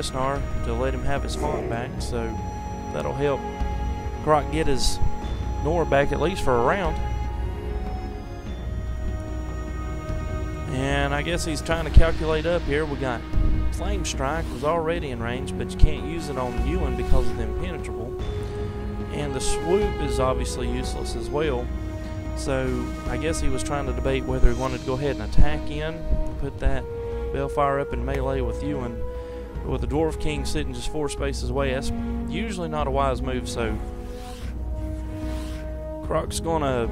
Dresnar to let him have his font back, so that'll help Croc get his Nora back at least for a round. And I guess he's trying to calculate up here. We got Flame Strike was already in range, but you can't use it on Ewan because of the impenetrable. And the swoop is obviously useless as well. So I guess he was trying to debate whether he wanted to go ahead and attack in, put that Balefire up in melee with Ewan. But with the Dwarf King sitting just 4 spaces away, that's usually not a wise move. So Croc's gonna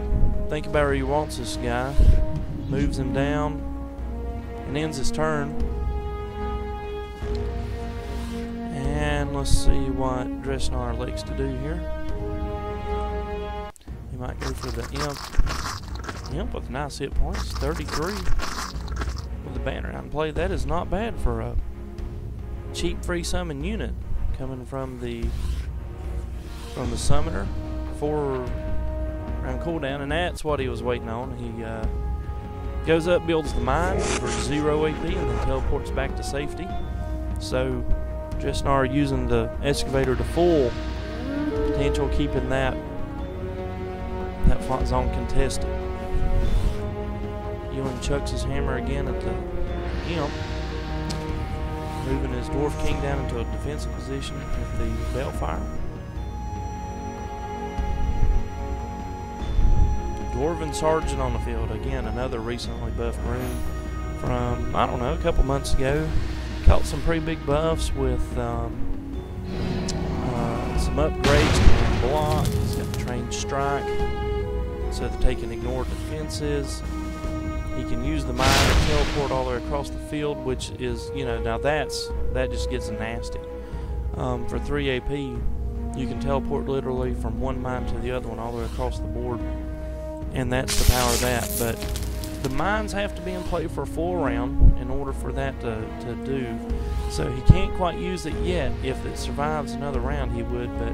think about where he wants this guy, moves him down, and ends his turn. And let's see what Dresnar likes to do here. He might go for the Imp. Imp with nice hit points, 33 with the banner out in play. That is not bad for a cheap free summon unit coming from the summoner. 4-round cooldown, and that's what he was waiting on. He goes up, builds the mine for 0 AP, and then teleports back to safety. So Dresnar using the excavator to full potential, keeping that font zone contested. Ewan chucks his hammer again at the Imp, moving his Dwarf King down into a defensive position with the Balefire. Dwarven Sergeant on the field. Again, another recently buffed rune from, I don't know, a couple months ago. Caught some pretty big buffs with some upgrades to block. He's got Trained Strike, so that they can ignore defenses. He can use the mine to teleport all the way across the field, which is, you know, now that just gets nasty. For 3 AP, you can teleport literally from one mine to the other one all the way across the board. And that's the power of that. But the mines have to be in play for a full round in order for that to do. So he can't quite use it yet. If it survives another round, he would. But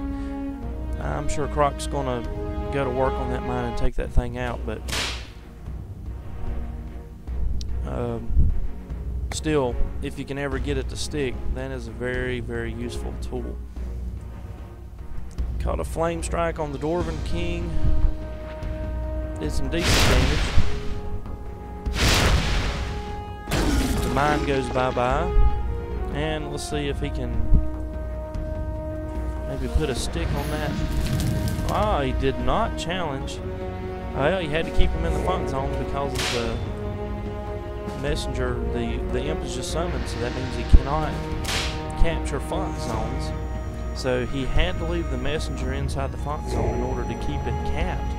I'm sure Croc's going to go to work on that mine and take that thing out. But still, if you can ever get it to stick, that is a very, very useful tool. Caught a Flame Strike on the Dwarven King. Did some decent damage. The mine goes bye-bye. And let's see if he can maybe put a stick on that. Ah, he did not challenge. Well, he had to keep him in the font zone because of the messenger. The Imp is just summoned, so that means he cannot capture font zones. So he had to leave the messenger inside the font zone in order to keep it capped.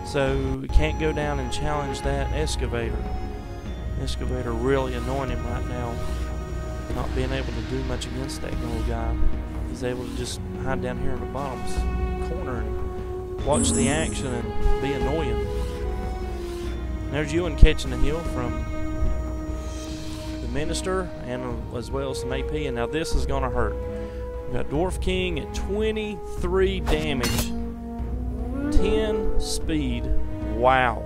So he can't go down and challenge that excavator. Excavator really annoying him right now, not being able to do much against that little guy. He's able to just hide down here in the bottom's corner and watch the action and be annoying. There's Ewan catching the heal from the Minister, and as well as some AP, and now this is going to hurt. We got Dwarf King at 23 damage, 10 speed. Wow.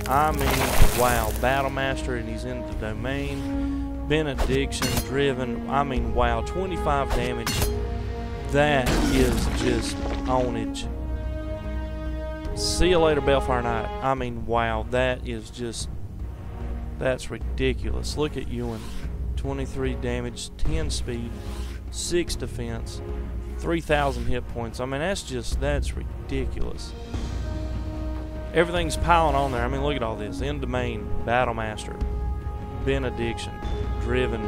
I mean, wow. Battle Master, and he's in the domain. Benediction, driven. I mean, wow. 25 damage. That is just ownage. See you later, Balefire Knight. I mean, wow. That is just, that's ridiculous. Look at Ewan. 23 damage, 10 speed, 6 defense, 3,000 hit points. I mean, that's ridiculous. Everything's piling on there. I mean, look at all this. In domain, Battle Master, Benediction, driven.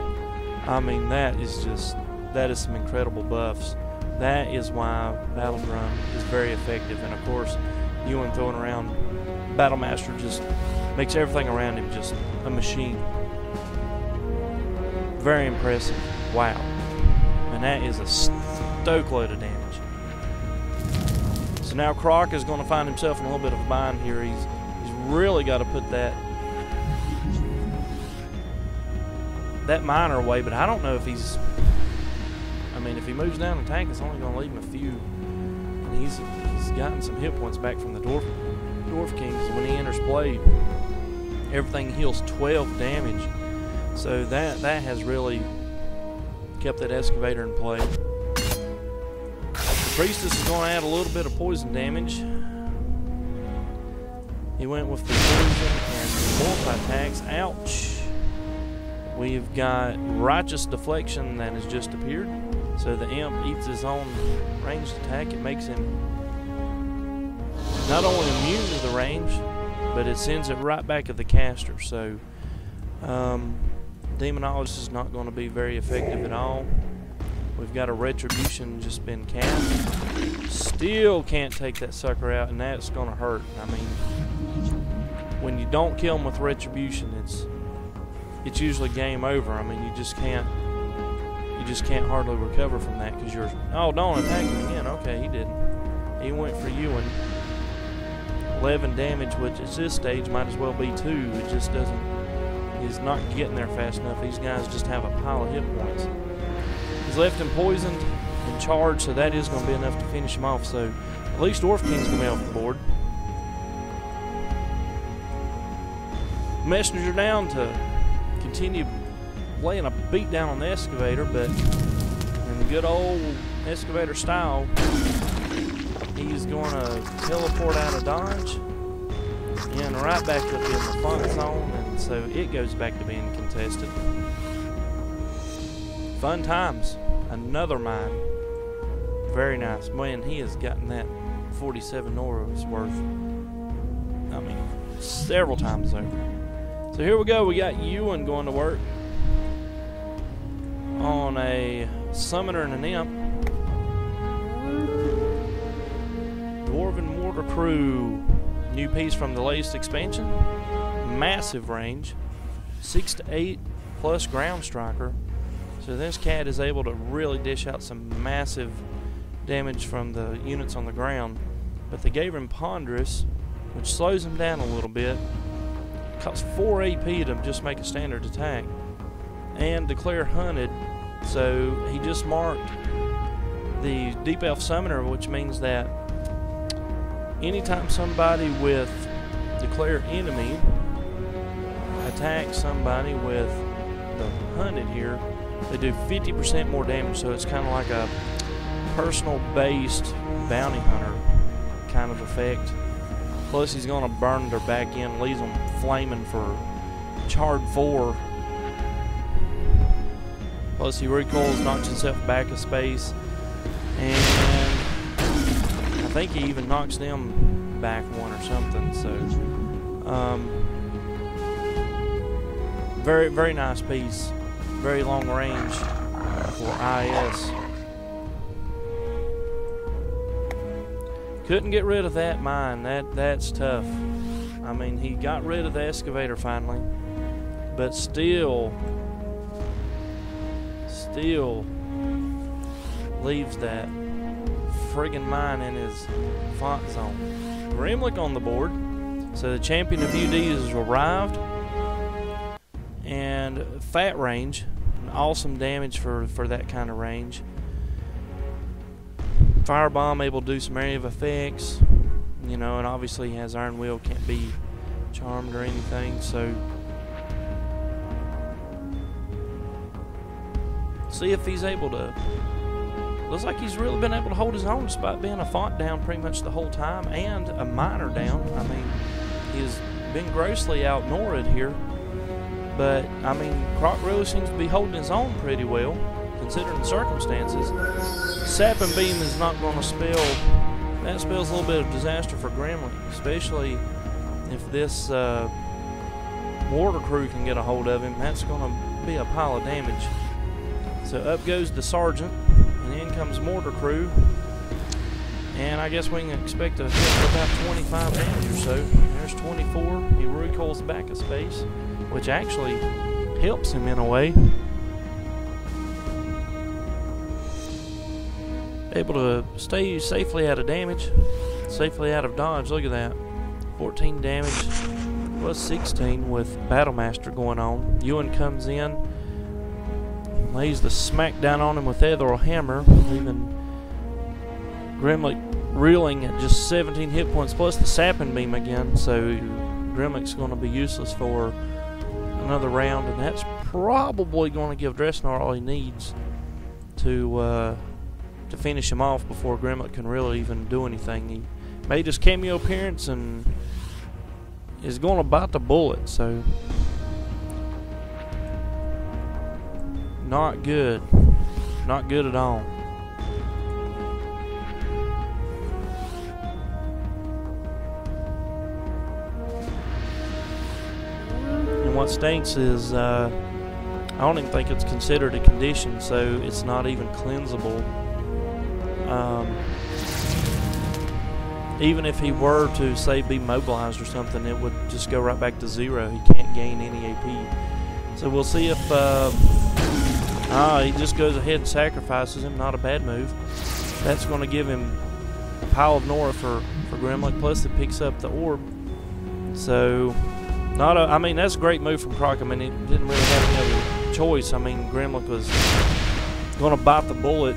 I mean, that is some incredible buffs. That is why Battle Drum is very effective. And of course, Ewan throwing around Battle Master just makes everything around him just a machine. Very impressive. Wow. And that is a stoke load of damage. So now Croc is going to find himself in a little bit of a bind here. He's really got to put that miner away, but I don't know if he's, I mean, if he moves down and attack, it's only going to leave him a few. And he's gotten some hit points back from the Dwarf King. So when he enters play, everything heals 12 damage. So that has really kept that excavator in play. The Priestess is going to add a little bit of poison damage. He went with the poison and multi-attacks. Ouch! We've got Righteous Deflection that has just appeared. So the imp eats his own ranged attack. It makes him not only immune to the range, but it sends it right back at the caster. So Demonologist is not going to be very effective at all. We've got a Retribution just been cast. Still can't take that sucker out, and that's going to hurt. I mean, when you don't kill him with Retribution, it's usually game over. I mean, you just can't hardly recover from that because you're, oh, don't attack him again. Okay, he didn't. He went for you, and 11 damage, which at this stage might as well be 2. It just doesn't, he's not getting there fast enough. These guys just have a pile of hit points. He's left him poisoned and charged, so that is going to be enough to finish him off. So at least Dwarf King's going to be off the board. Messenger down to continue laying a beat down on the excavator, but in good old excavator style, he's going to teleport out of dodge and right back up in the fun zone, and so it goes back to being contested. Fun times. Another mine. Very nice. Man, he has gotten that 47 Nora's worth, I mean, several times over. So here we go. We got Ewan going to work on a Summoner and an Imp. Dwarven Mortar Crew. New piece from the latest expansion. Massive range. 6 to 8 plus ground striker. So this cat is able to really dish out some massive damage from the units on the ground. But they gave him Ponderous, which slows him down a little bit. Costs 4 AP to just make a standard attack. And Declare Hunted. So he just marked the Deep Elf Summoner, which means that anytime somebody with Declare Enemy attacks somebody with the Hunted here, they do 50% more damage. So it's kind of like a personal based bounty hunter kind of effect. Plus he's going to burn their back end, leaves them flaming for charred 4. Plus he recoils, knocks himself back a space, and I think he even knocks them back 1 or something. So very, very nice piece. Very long range for IS. Couldn't get rid of that mine. That's tough. I mean, he got rid of the excavator finally, but still leaves that friggin' mine in his font zone. Gremlick on the board. So the champion of UD has arrived. And fat range. Awesome damage for that kind of range. Firebomb able to do some area of effects. You know, and obviously he has Iron Will, can't be charmed or anything. So see if he's able to. Looks like he's really been able to hold his own despite being a font down pretty much the whole time and a miner down. I mean, he's been grossly out-Nora'd here. But, I mean, Croc really seems to be holding his own pretty well, considering the circumstances. Sap and Beam is not going to spell. That spells a little bit of disaster for Gremlin, especially if this Mortar Crew can get a hold of him. That's going to be a pile of damage. So up goes the Sergeant, and in comes Mortar Crew. And I guess we can expect a hit for about 25 damage or so. There's 24. He recoils back a space, which actually helps him in a way. Able to stay safely out of damage, safely out of dodge. Look at that. 14 damage plus 16 with Battlemaster going on. Ewan comes in, lays the smack down on him with Ethereal Hammer, leaving Gremlick reeling at just 17 hit points plus the Sapping Beam again. So Gremlick's going to be useless for another round, and that's probably going to give Dresnar all he needs. to finish him off before Grimlock can really even do anything. He made his cameo appearance and is going to bite the bullet, so not good. Not good at all. And what stinks is I don't even think it's considered a condition, so it's not even cleansable. Even if he were to, say, be mobilized or something, it would just go right back to 0. He can't gain any AP. So we'll see if he just goes ahead and sacrifices him. Not a bad move. That's going to give him a pile of Nora for Grimlock, plus it picks up the orb. So, I mean, that's a great move from Croc. I mean, he didn't really have any other choice. I mean, Grimlock was going to bite the bullet.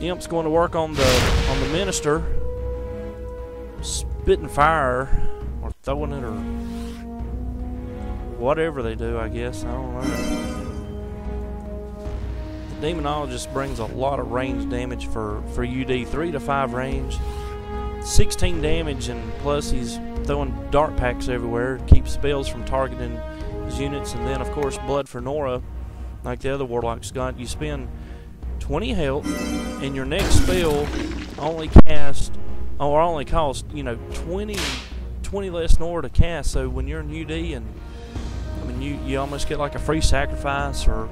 Imp's going to work on the Minister, spitting fire or throwing it or whatever they do. I guess I don't know. The Demonologist brings a lot of range damage for UD, 3 to 5 range, 16 damage, and plus he's throwing dart packs everywhere, keeps spells from targeting his units, and then of course blood for Nora, like the other Warlocks got. You spend 20 health, and your next spell only costs, 20 less Nora to cast. So when you're in UD, and I mean you almost get like a free sacrifice, or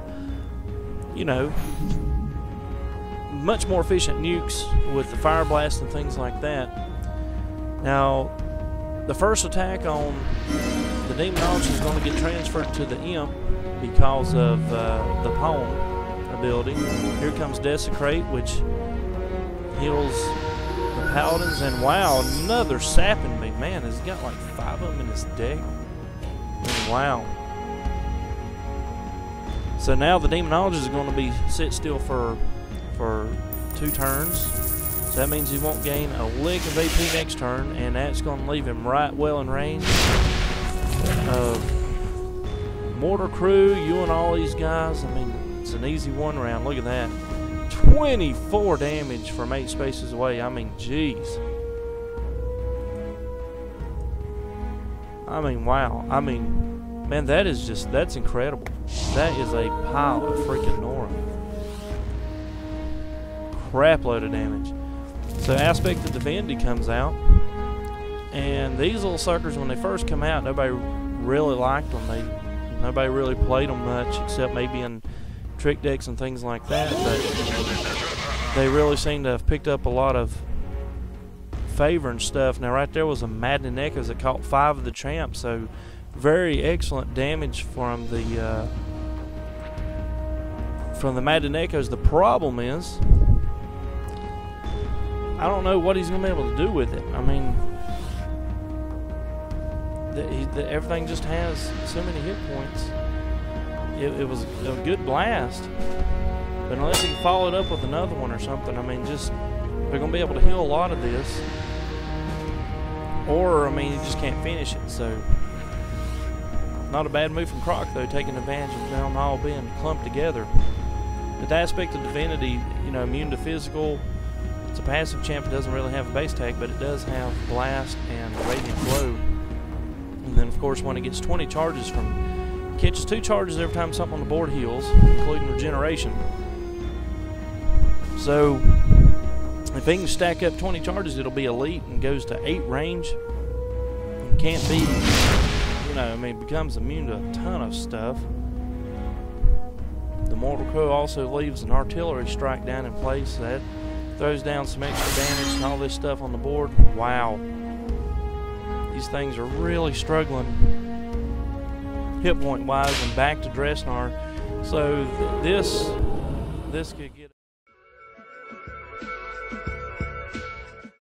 much more efficient nukes with the fire blast and things like that. Now, the first attack on the Demonologist is going to get transferred to the Imp because of the Pawn ability. Here comes Desecrate, which heals the Paladins, and wow, another sapping me. Man, he's got like 5 of them in his deck. And wow. So now the Demonologist is going to be sit still for 2 turns. So that means he won't gain a lick of AP next turn, and that's going to leave him right well in range of Mortar Crew, you and all these guys. I mean, it's an easy 1 round. Look at that. 24 damage from 8 spaces away. I mean, jeez. I mean, wow. I mean, man, that's incredible. That is a pile of freaking Nora. Crap load of damage. So Aspect of Divinity comes out, and these little suckers, when they first come out, nobody really liked them. Nobody really played them much, except maybe in trick decks and things like that, but they really seem to have picked up a lot of favor and stuff. Now right there was a Maddening Echoes that caught 5 of the champs, so very excellent damage from the Maddening Echoes. The problem is, I don't know what he's going to be able to do with it. I mean, everything just has so many hit points. It was a good blast, but unless he followed up with another one or something, I mean, they're going to be able to heal a lot of this, or I mean, you just can't finish it. So, not a bad move from Croc though, taking advantage of them all being clumped together. But the Aspect of Divinity, immune to physical. It's a passive champ. It doesn't really have a base tag, but it does have Blast and Radiant Glow. And then, of course, when it gets 20 charges catches 2 charges every time something on the board heals, including Regeneration. So, if he can stack up 20 charges, it'll be elite and goes to 8 range. And can't be, becomes immune to a ton of stuff. The Mortal Crow also leaves an artillery strike down in place. So that throws down some extra damage and all this stuff on the board. Wow. These things are really struggling hit point wise, and back to Dresnar. So this could